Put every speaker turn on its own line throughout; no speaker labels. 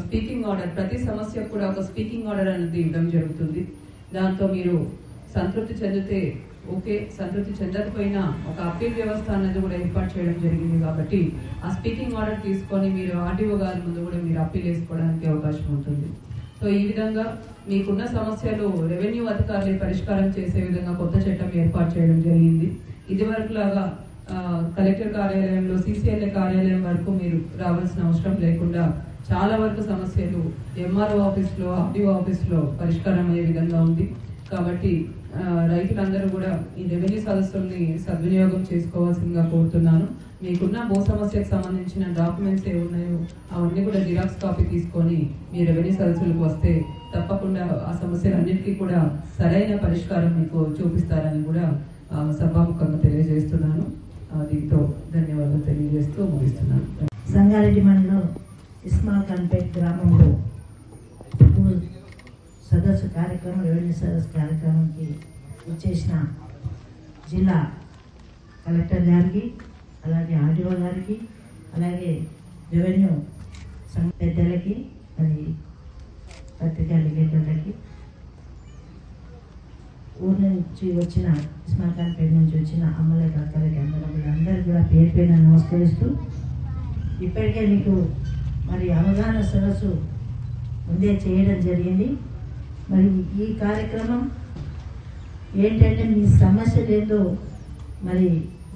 Speaking order, ప్రతి సమస్యకు కూడా ఒక స్పీకింగ్ ఆర్డర్ అనేది ఇవ్వడం జరుగుతుంది. దాంతో మీరు సంతృప్తి చెందితే ఓకే, సంతృప్తి చెందకపోయినా ఒక అప్పీల్ వ్యవస్థ అనేది కూడా ఏర్పాటు చేయడం జరిగింది. కాబట్టి ఆ స్పీకింగ్ ఆర్డర్ తీసుకొని మీరు ఆర్డీఓ గారి ముందు కూడా మీరు అప్పీల్ వేసుకోవడానికి అవకాశం ఉంటుంది. సో ఈ విధంగా మీకున్న సమస్యలు రెవెన్యూ అధికారులు పరిష్కారం చేసే విధంగా కొత్త చట్టం ఏర్పాటు చేయడం జరిగింది. ఇదివరకు లాగా కలెక్టర్ కార్యాలయంలో సిసిఎల్ఏ కార్యాలయం వరకు మీరు రావాల్సిన అవసరం లేకుండా చాలా వరకు సమస్యలు ఎంఆర్ఓ ఆఫీస్లో, ఆర్డీఓ ఆఫీస్లో పరిష్కారం అయ్యే విధంగా ఉంది. కాబట్టి రైతులందరూ కూడా ఈ రెవెన్యూ సదస్సుల్ని సద్వినియోగం చేసుకోవాల్సిందిగా కోరుతున్నాను. మీకున్న భూ సమస్యకు సంబంధించిన డాక్యుమెంట్స్ ఏ ఉన్నాయో అవన్నీ కూడా జిరాక్స్ కాపీ తీసుకొని మీ రెవెన్యూ సదస్సులకు వస్తే తప్పకుండా ఆ సమస్యలన్నింటికీ కూడా సరైన పరిష్కారం మీకు చూపిస్తారని కూడా సభాముఖంగా తెలియజేస్తున్నాను. దీంతో ధన్యవాదాలు తెలియజేస్తూ ముగిస్తున్నాను.
సంగారెడ్డి మండలం ఇస్మాయిల్ఖాన్పేట్ గ్రామంలో సదస్సు కార్యక్రమం, రెవెన్యూ సదస్సు కార్యక్రమానికి వచ్చేసిన జిల్లా కలెక్టర్ గారికి, అలాగే ఆర్డీఓ గారికి, అలాగే రెవెన్యూ సంఘ పెద్దలకి, మరి పత్రికా విలేకరులకి, ఊరు నుంచి వచ్చిన ఇస్మాయిల్ఖాన్పేట నుంచి వచ్చిన అమ్మలకి, అక్కలకి, అందరూ కూడా పేరు పేరున నమస్కరిస్తూ, ఇప్పటికే మీకు మరి అవగాహన సదస్సు ముందే చేయడం జరిగింది. మరి ఈ కార్యక్రమం ఏంటంటే మీ సమస్యలు ఏందో మరి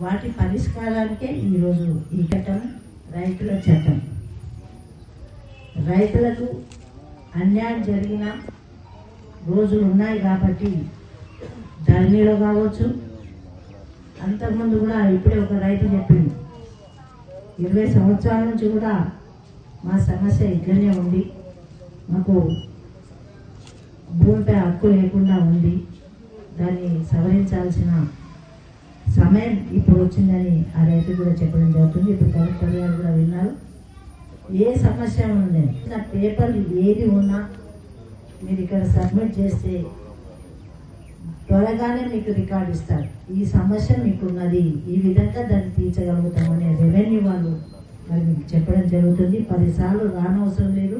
వాటి పరిష్కారానికే ఈరోజు ఈ చట్టం, రైతుల చట్టం. రైతులకు అన్యాయం జరిగిన రోజులు ఉన్నాయి కాబట్టి ధరణిలో కావచ్చు, అంతకుముందు కూడా ఇప్పుడే ఒక రైతు చెప్పింది 20 సంవత్సరాల నుంచి కూడా మా సమస్య ఇట్లనే ఉంది, మాకు భూమిపై హక్కు లేకుండా ఉంది, దాన్ని సవరించాల్సిన సమయం ఇప్పుడు వచ్చిందని ఆ రైతు కూడా చెప్పడం జరుగుతుంది. ఇప్పుడు కలెక్టర్ గారు కూడా విన్నారు. ఏ సమస్య ఉంది, నా పేపర్లు ఏది ఉన్నా మీరు ఇక్కడ సబ్మిట్ చేస్తే త్వరగానే మీకు రికార్డు ఇస్తారు. ఈ సమస్య మీకున్నది, ఈ విధంగా దాన్ని తీర్చగలుగుతామని రెవెన్యూ వాళ్ళు మరి మీకు చెప్పడం జరుగుతుంది. 10 సార్లు రానవసరం లేదు.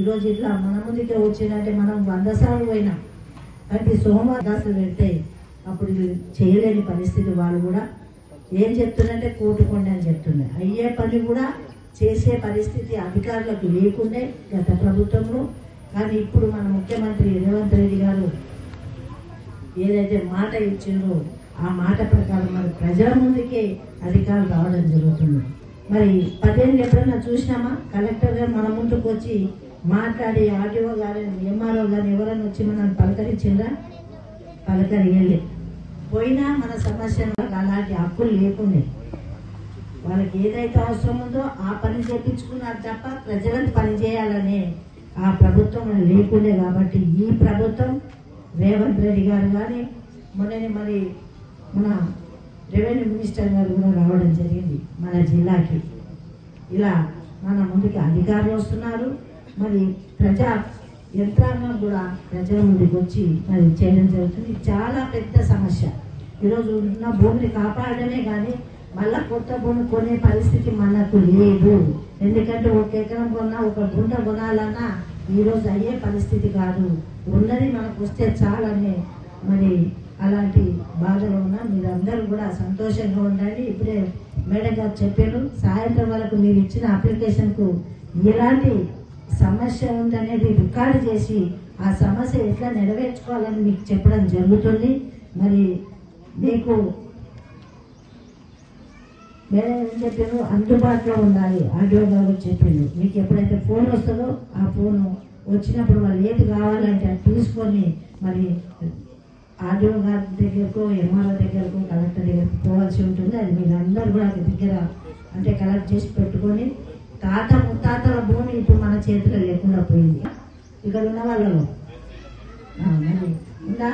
ఈరోజు ఇట్లా మన ముందుకే వచ్చిందంటే మనం 100 సార్లు పోయినా ప్రతి సోమవారం దాసులు పెడితే అప్పుడు చేయలేని పరిస్థితి. వాళ్ళు కూడా ఏం చెప్తున్నారంటే కోటుకోండి అని చెప్తున్నారు. అయ్యే పని కూడా చేసే పరిస్థితి అధికారులకు లేకుండే గత ప్రభుత్వంలో. కానీ ఇప్పుడు మన ముఖ్యమంత్రి రేవంత్ రెడ్డి గారు ఏదైతే మాట ఇచ్చిందో ఆ మాట ప్రకారం మరి ప్రజల ముందుకే అధికారులు రావడం జరుగుతుంది. మరి 10 ఏళ్ళు ఎప్పుడైనా చూసినామా కలెక్టర్ గారు మన ముందుకు వచ్చి మాట్లాడి ఆర్డీఓ గారు, ఎంఆర్ఓ గారు ఎవరైనా వచ్చి మనల్ని పలకరించిందా? పలకరియలే. పోయినా మన సమస్యను అలాంటి హక్కులు లేకుండే. వాళ్ళకి ఏదైతే అవసరం ఉందో ఆ పని చేయించుకున్నారు తప్ప ప్రజలకు పని చేయాలనే ఆ ప్రభుత్వం లేకుండే. కాబట్టి ఈ ప్రభుత్వం రేవంత్ రెడ్డి గారు కానీ మొన్ననే మరి మన రెవెన్యూ మినిస్టర్ గారు కూడా రావడం జరిగింది మన జిల్లాకి. ఇలా మన ముందుకి అధికారులు వస్తున్నారు, మరి ప్రజా యంత్రాంగం కూడా ప్రజల ముందుకు వచ్చి మరి చేయడం జరుగుతుంది. చాలా పెద్ద సమస్య. ఈరోజు ఉన్న భూమిని కాపాడమే కానీ మళ్ళా కొత్త భూమి కొనే పరిస్థితి మనకు లేదు. ఎందుకంటే ఒక ఎకరం కొన్నా ఒక గుంట కొనాలన్నా ఈరోజు అయ్యే పరిస్థితి కాదు. ఉన్నది మనకు వస్తే చాలనే మరి అలాంటి బాధలో ఉన్నా మీరందరూ కూడా సంతోషంగా ఉండండి. ఇప్పుడే మేడం గారు చెప్పారు, సాయంత్రం వరకు మీరు ఇచ్చిన అప్లికేషన్కు ఎలాంటి సమస్య ఉందనేది రికార్డు చేసి ఆ సమస్య ఎట్లా నెరవేర్చుకోవాలని మీకు చెప్పడం జరుగుతుంది. మరి మీకు మేడం ఏం చెప్పారు, అందుబాటులో ఉండాలి. ఆడియో గారు చెప్పిండు, మీకు ఎప్పుడైతే ఫోన్ వస్తుందో ఆ ఫోన్ వచ్చినప్పుడు వాళ్ళు ఏది కావాలంటే అది తీసుకొని మరి ఆడియో గారి దగ్గరకు, ఎంఆర్ఓ దగ్గరకు, కలెక్టర్ దగ్గరకు పోవాల్సి ఉంటుంది. అది మీరు అందరూ కూడా దగ్గర అంటే కలెక్ట్ చేసి పెట్టుకొని, తాత ముత్తాతల భూమి ఇప్పుడు మన చేతిలో లేకుండా పోయింది. ఇక్కడ ఉన్న వాళ్ళలో మరి ఉందా?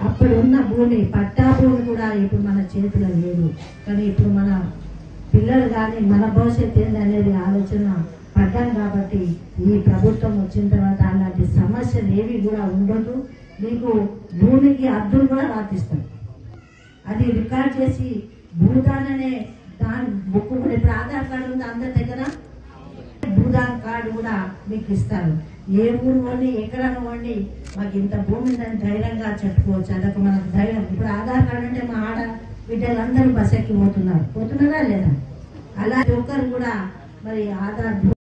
అప్పుడు ఉన్న భూమి, పట్టా భూమి కూడా ఇప్పుడు మన చేతిలో లేదు. కానీ ఇప్పుడు మన పిల్లలు కానీ మన భవిష్యత్తు ఏందనేది ఆలోచన పడ్డాం కాబట్టి ఈ ప్రభుత్వం వచ్చిన తర్వాత అలాంటి సమస్యలు ఏవి కూడా ఉండదు. మీకు భూమికి అద్దులు కూడా రాపిస్తారు. అది రికార్డ్ చేసి భూదాననే దాని బుక్ కూడా, ఇప్పుడు ఆధార్ కార్డు ఉంది అందరి దగ్గర, భూదాన్ కార్డు కూడా మీకు ఇస్తారు. ఏ ఊరు వండి ఎక్కడ వండి మాకు ఇంత భూమి ఉందని ధైర్యంగా చెప్పుకోవచ్చు. అదొక మనకు ధైర్యం. ఇప్పుడు ఆధార్ కార్డు అంటే మా ఆడ బిడ్డలందరూ బస్ ఎక్కి పోతున్నారా లేదా? అలాంటి ఒక్కరు కూడా మరి ఆధార్